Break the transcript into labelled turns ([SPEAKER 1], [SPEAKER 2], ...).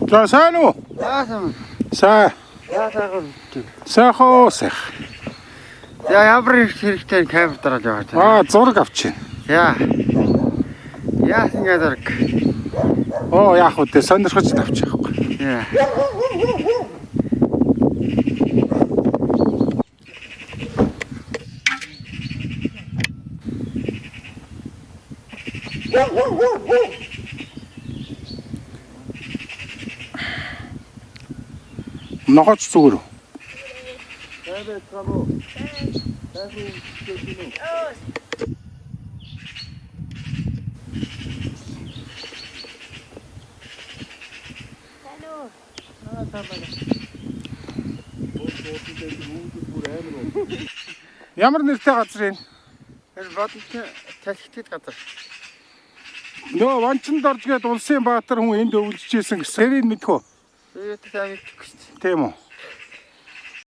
[SPEAKER 1] За сайн уу?
[SPEAKER 2] Яасан.
[SPEAKER 1] Сайн.
[SPEAKER 2] Яасан.
[SPEAKER 1] Сайхан сайх.
[SPEAKER 2] За ямар хэрэгтэй камер дараад яваад байна.
[SPEAKER 1] Зураг авчих.
[SPEAKER 2] За. Яасан гэдэг зураг.
[SPEAKER 1] Яах вэ? Сонирхож авчих байхгүй.
[SPEAKER 2] Яа.
[SPEAKER 1] Ногооч зүгээр.
[SPEAKER 2] Тэвэ цамо. Тэвэ чөтөнө.
[SPEAKER 1] Ямар нэртэй газар юм?
[SPEAKER 2] Тэр бодолтой талхитд газар.
[SPEAKER 1] Нөө Ванчанд орж гээд Улсын Баатар хүн энд өвлөжжсэн гэсэн. Тэрийг мэдхүү.
[SPEAKER 2] Тэгээд сайн мэдчихгүй шүү дээ.
[SPEAKER 1] Тийм үү?